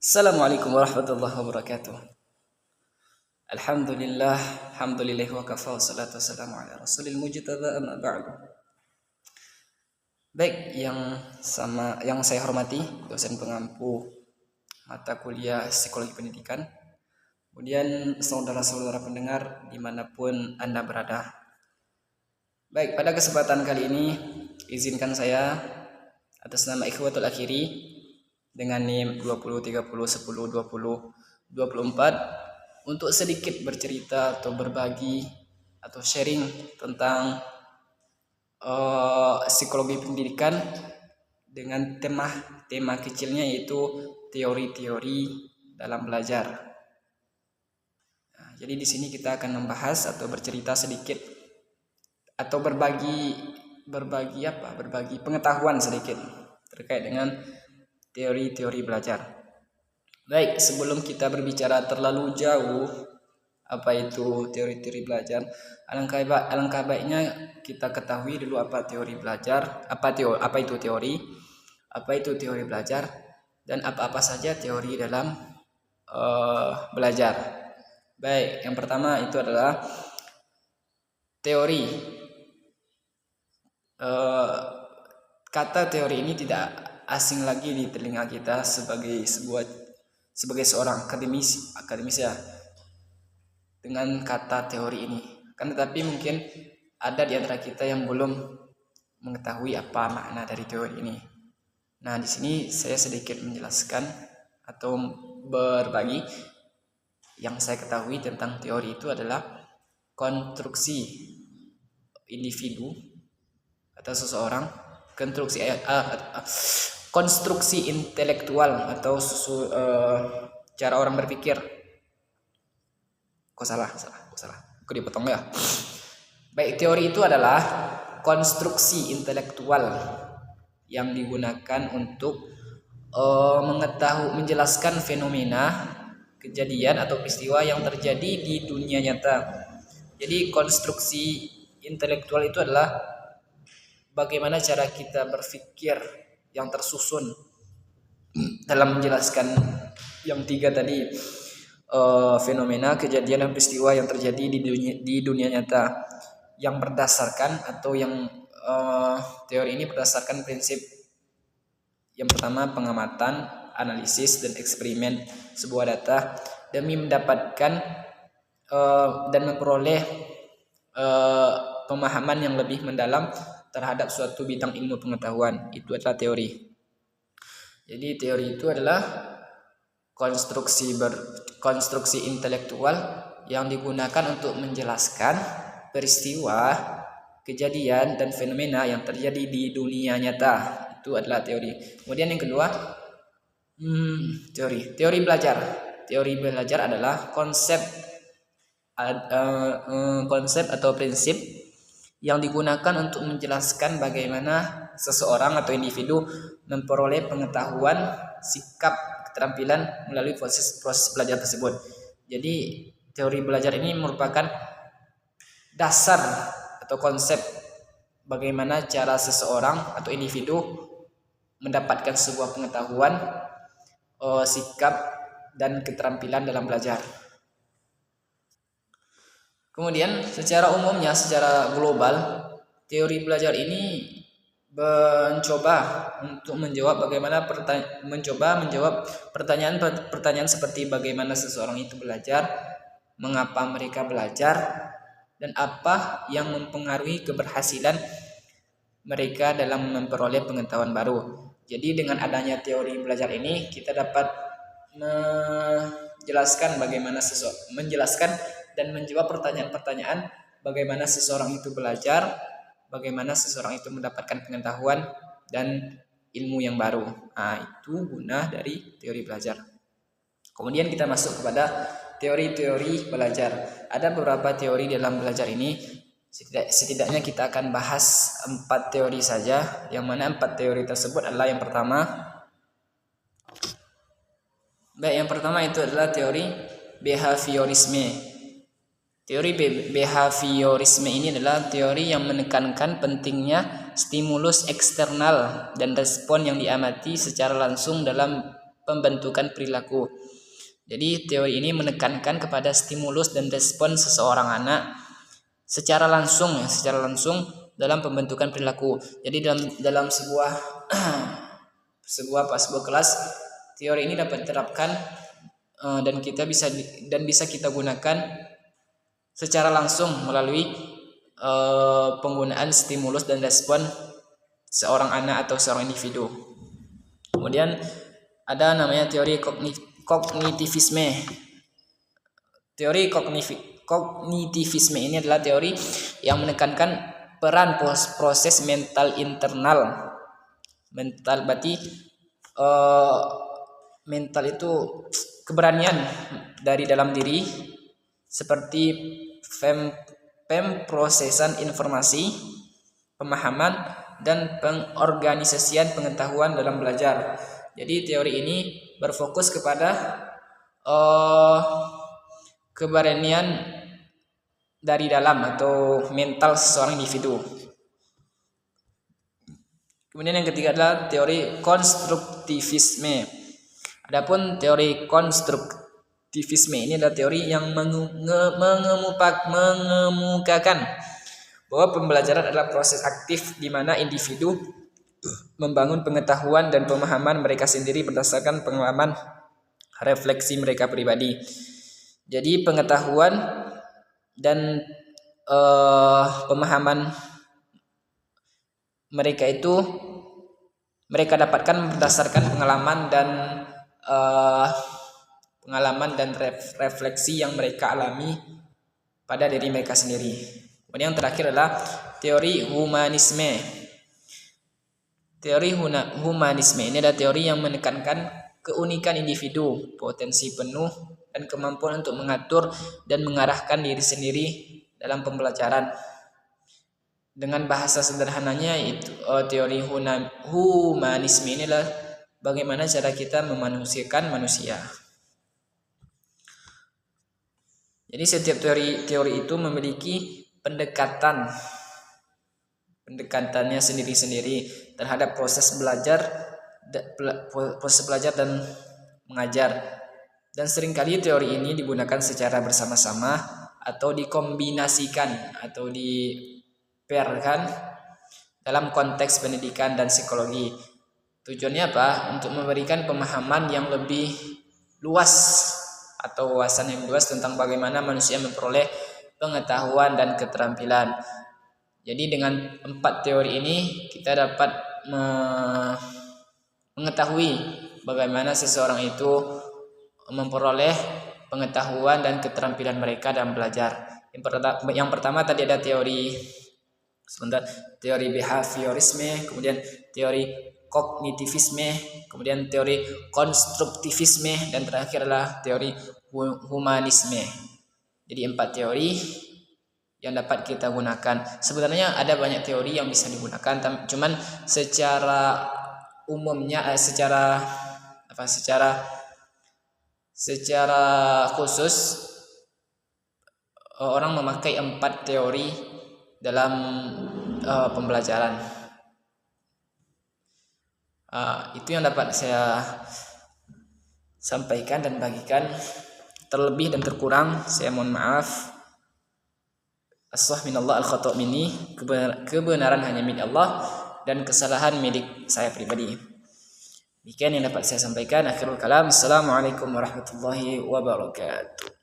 Assalamualaikum warahmatullahi wabarakatuh. Alhamdulillah, alhamdulillah wa kafa wa salatu wassalamu ala rasulil mujtaba amma ba'du. Baik, yang saya hormati dosen pengampu mata kuliah Psikologi Pendidikan, kemudian saudara-saudara pendengar dimanapun Anda berada. Baik, pada kesempatan kali ini izinkan saya atas nama Ikhwatul Akhiri dengan NIM 20 30 10 20 24 untuk sedikit bercerita atau berbagi atau sharing tentang psikologi pendidikan dengan tema kecilnya yaitu teori-teori dalam belajar. Nah, jadi di sini kita akan membahas atau bercerita sedikit atau berbagi pengetahuan sedikit terkait dengan teori-teori belajar. Baik, sebelum kita berbicara terlalu jauh apa itu teori-teori belajar, alangkah baiknya kita ketahui dulu apa teori belajar, apa itu teori belajar, dan apa saja teori dalam belajar. Baik, yang pertama itu adalah teori. Kata teori ini tidak asing lagi di telinga kita sebagai seorang akademisi ya, dengan kata teori ini. Kan tetapi mungkin ada di antara kita yang belum mengetahui apa makna dari teori ini. Nah, di sini saya sedikit menjelaskan atau berbagi yang saya ketahui tentang teori itu adalah konstruksi individu atau seseorang, konstruksi intelektual atau cara orang berpikir. Kok salah? Kok dipotong ya? Baik, teori itu adalah konstruksi intelektual yang digunakan untuk menjelaskan fenomena, kejadian atau peristiwa yang terjadi di dunia nyata. Jadi konstruksi intelektual itu adalah bagaimana cara kita berpikir yang tersusun dalam menjelaskan yang tiga tadi, fenomena, kejadian dan peristiwa yang terjadi di dunia nyata, yang berdasarkan atau yang teori ini berdasarkan prinsip yang pertama, pengamatan, analisis dan eksperimen sebuah data demi mendapatkan dan memperoleh pemahaman yang lebih mendalam terhadap suatu bidang ilmu pengetahuan. Itu adalah teori. Jadi teori itu adalah konstruksi intelektual yang digunakan untuk menjelaskan peristiwa, kejadian dan fenomena yang terjadi di dunia nyata. Itu adalah teori. Kemudian yang kedua, teori belajar. Teori belajar adalah konsep atau prinsip yang digunakan untuk menjelaskan bagaimana seseorang atau individu memperoleh pengetahuan, sikap, keterampilan melalui proses belajar tersebut. Jadi teori belajar ini merupakan dasar atau konsep bagaimana cara seseorang atau individu mendapatkan sebuah pengetahuan, sikap dan keterampilan dalam belajar. Kemudian secara umumnya, secara global, teori belajar ini mencoba untuk menjawab pertanyaan seperti bagaimana seseorang itu belajar, mengapa mereka belajar, dan apa yang mempengaruhi keberhasilan mereka dalam memperoleh pengetahuan baru. Jadi dengan adanya teori belajar ini kita dapat menjelaskan dan menjawab pertanyaan-pertanyaan bagaimana seseorang itu belajar, bagaimana seseorang itu mendapatkan pengetahuan dan ilmu yang baru. Nah, itu guna dari teori belajar. Kemudian kita masuk kepada teori-teori belajar. Ada beberapa teori dalam belajar ini. Setidaknya kita akan bahas 4 teori saja, yang mana 4 teori tersebut adalah yang pertama. Yang pertama itu adalah teori behaviorisme. Teori behaviorisme ini adalah teori yang menekankan pentingnya stimulus eksternal dan respon yang diamati secara langsung dalam pembentukan perilaku. Jadi teori ini menekankan kepada stimulus dan respon seseorang anak secara langsung dalam pembentukan perilaku. Jadi dalam sebuah kelas, teori ini dapat diterapkan dan bisa kita gunakan secara langsung melalui penggunaan stimulus dan respon seorang anak atau seorang individu. Kemudian ada namanya teori kognitivisme. Teori kognitivisme ini adalah teori yang menekankan peran proses mental internal. Mental berarti mental itu keberanian dari dalam diri, seperti pemrosesan informasi, pemahaman, dan pengorganisasian pengetahuan dalam belajar. Jadi teori ini berfokus kepada keberanian dari dalam atau mental seseorang individu. Kemudian yang ketiga adalah teori konstruktivisme. Adapun teori konstruktivisme ini adalah teori yang mengemukakan bahwa pembelajaran adalah proses aktif di mana individu membangun pengetahuan dan pemahaman mereka sendiri berdasarkan pengalaman refleksi mereka pribadi. Jadi pengetahuan dan pemahaman mereka dapatkan berdasarkan pengalaman dan refleksi yang mereka alami pada diri mereka sendiri. Kemudian yang terakhir adalah teori humanisme. Teori humanisme ini adalah teori yang menekankan keunikan individu, potensi penuh, dan kemampuan untuk mengatur dan mengarahkan diri sendiri dalam pembelajaran. Dengan bahasa sederhananya, itu teori humanisme ini adalah bagaimana cara kita memanusiakan manusia. Jadi setiap teori itu memiliki pendekatannya sendiri-sendiri terhadap proses belajar dan mengajar. Dan seringkali teori ini digunakan secara bersama-sama atau dikombinasikan atau dipairkan dalam konteks pendidikan dan psikologi. Tujuannya apa? Untuk memberikan pemahaman yang lebih luas atau wawasan yang luas tentang bagaimana manusia memperoleh pengetahuan dan keterampilan. Jadi dengan 4 teori ini kita dapat mengetahui bagaimana seseorang itu memperoleh pengetahuan dan keterampilan mereka dalam belajar. Yang pertama tadi ada teori behaviorisme, kemudian teori kognitivisme, kemudian teori konstruktivisme, dan terakhir adalah teori humanisme. Jadi 4 teori yang dapat kita gunakan. Sebenarnya ada banyak teori yang bisa digunakan, cuman secara umumnya secara khusus orang memakai 4 teori dalam pembelajaran. Itu yang dapat saya sampaikan dan bagikan. Terlebih dan terkurang saya mohon maaf. As-sah minallah, al-khata' minni, kebenaran hanya milik Allah dan kesalahan milik saya pribadi. Demikian yang dapat saya sampaikan. Akhirul kalam. Assalamualaikum warahmatullahi wabarakatuh.